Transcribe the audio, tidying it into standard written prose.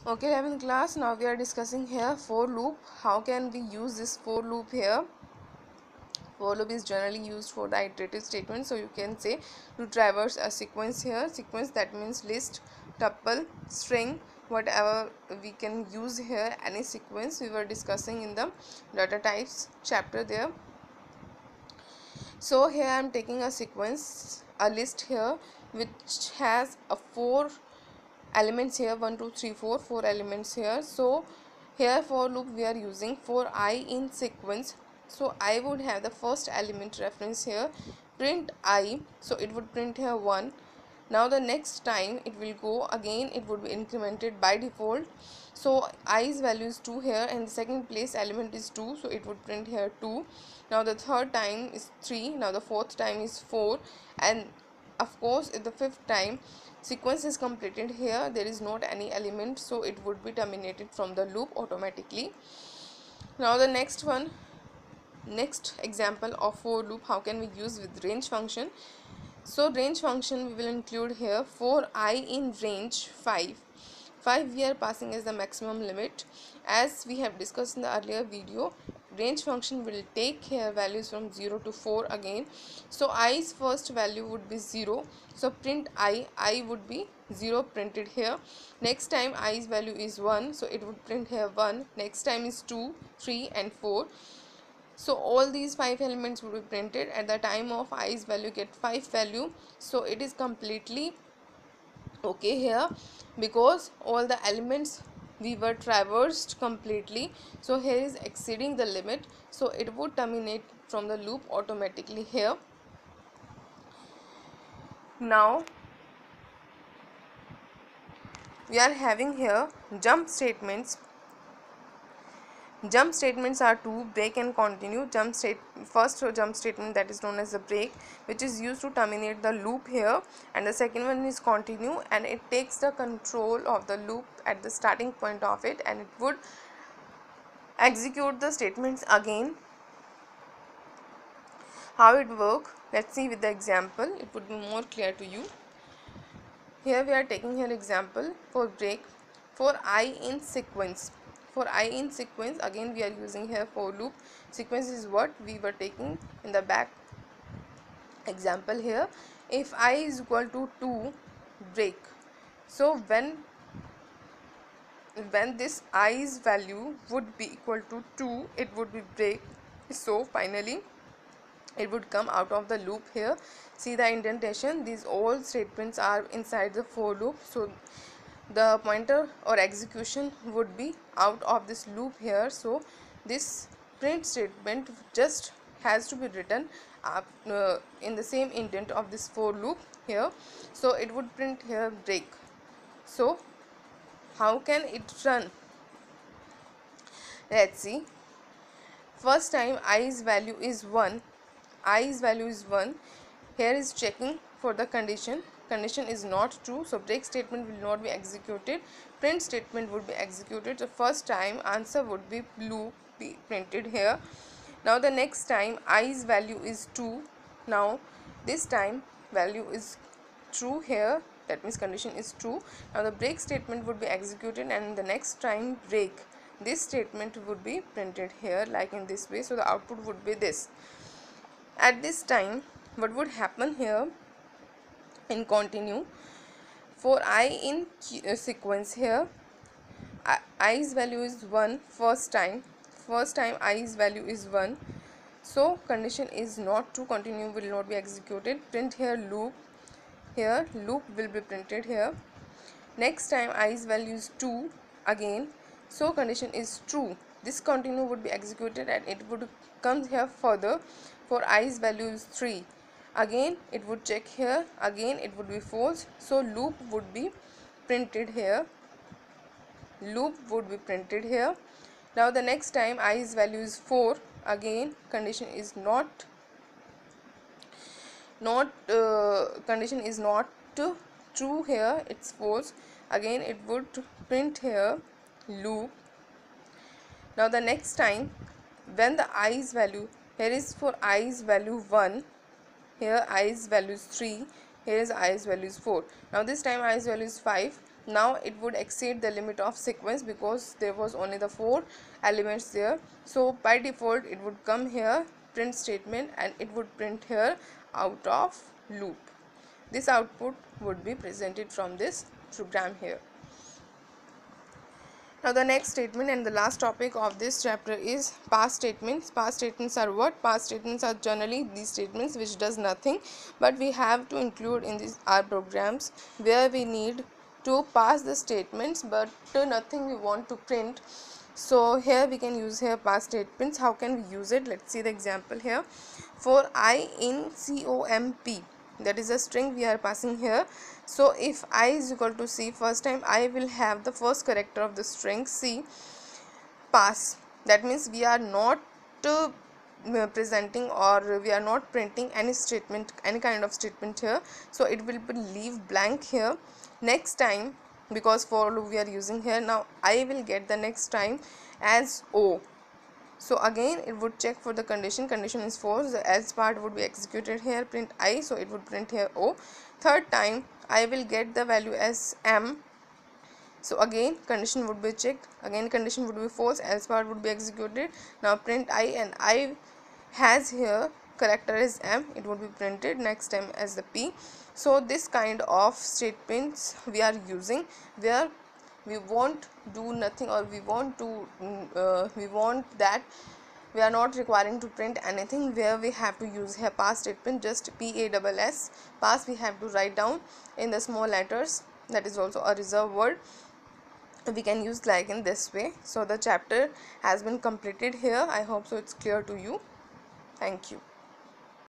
Okay, 11th class. Now we are discussing here for loop. How can we use this for loop here? For loop is generally used for the iterative statement. So you can say to traverse a sequence here. Sequence, that means list, tuple, string, whatever we can use here. Any sequence we were discussing in the data types chapter there. So here I am taking a sequence, a list here, which has a 4 elements here, 1 2 3 4 4 elements here. So here for loop we are using for I in sequence. So I would have the first element reference here, print I, so it would print here 1. Now the next time it will go again, it would be incremented by default. So i's value is 2 here, and the second place element is 2, so it would print here 2. Now the third time is 3, now the fourth time is 4, and of course if the fifth time sequence is completed here, there is not any element, so it would be terminated from the loop automatically. Now the next example of for loop, how can we use with range function. So range function we will include here for I in range 5 we are passing as the maximum limit. As we have discussed in the earlier video, range function will take here values from 0 to 4 again. So i's first value would be 0, so print I would be 0 printed here. Next time i's value is 1, so it would print here 1. Next time is 2, 3 and 4. So all these 5 elements would be printed. At the time of i's value get 5 value, so it is completely okay here, because all the elements we were traversed completely. So here is exceeding the limit, so it would terminate from the loop automatically here. Now we are having here jump statements. Jump statements are two: break and continue. First jump statement, that is known as the break, which is used to terminate the loop here, and the second one is continue, and it takes the control of the loop at the starting point of it, and it would execute the statements again. How it works, let's see with the example, it would be more clear to you. Here we are taking here example for break. For I in sequence, again we are using here for loop. Sequence is what we were taking in the back example here. If I is equal to 2, break. So when this i's value would be equal to 2, it would be break. So finally it would come out of the loop here. See the indentation, these all statements are inside the for loop, so the pointer or execution would be out of this loop here. So this print statement just has to be written in the same indent of this for loop here, so it would print here break. So how can it run? Let's see. First time i's value is 1, here is checking for the condition is not true, so break statement will not be executed. Print statement would be executed. The first time answer would be blue, be printed here. Now the next time i's value is 2, now this time value is true here, that means condition is true. Now the break statement would be executed, and the next time break, this statement would be printed here like in this way. So the output would be this. At this time what would happen here in continue, for I in sequence here, i's value is 1 first time i's value is 1, so condition is not true, continue will not be executed. Print here loop, here loop will be printed here. Next time i's value is 2 again, so condition is true, this continue would be executed, and it would come here further. For i's value is 3, again it would check here, again it would be false, so loop would be printed here, Now the next time i's value is 4, again condition is not true here, it's false, again it would print here loop. Now the next time when the i's value, here is for i's value 1, here i's value is 3, here is i's value is 4. Now this time i's value is 5, now it would exceed the limit of sequence because there was only the 4 elements there. So by default it would come here print statement and it would print here out of loop. This output would be presented from this program here. Now the next statement and the last topic of this chapter is past statements. Past statements are what? Past statements are generally these statements which does nothing, but we have to include in these our programs where we need to pass the statements but nothing we want to print. So here we can use here past statements. How can we use it? Let's see the example here. For I in COMP, that is a string we are passing here. So if I is equal to C, first time I will have the first character of the string C pass. That means we are not presenting or we are not printing any statement, any kind of statement here. So it will be leave blank here. Next time, because for loop we are using here, now I will get the next time as O. So again it would check for the condition is false, the else part would be executed here, print I, so it would print here O. Third time I will get the value as M, so again condition would be checked, again condition would be false, else part would be executed. Now print I and I has here character is M, it would be printed next time as the P. So this kind of statements we are using where we won't do nothing or we want that we are not requiring to print anything, where we have to use here past statement, just PASS, past we have to write down in the small letters, that is also a reserved word. We can use like in this way. So the chapter has been completed here. I hope so it's clear to you. Thank you.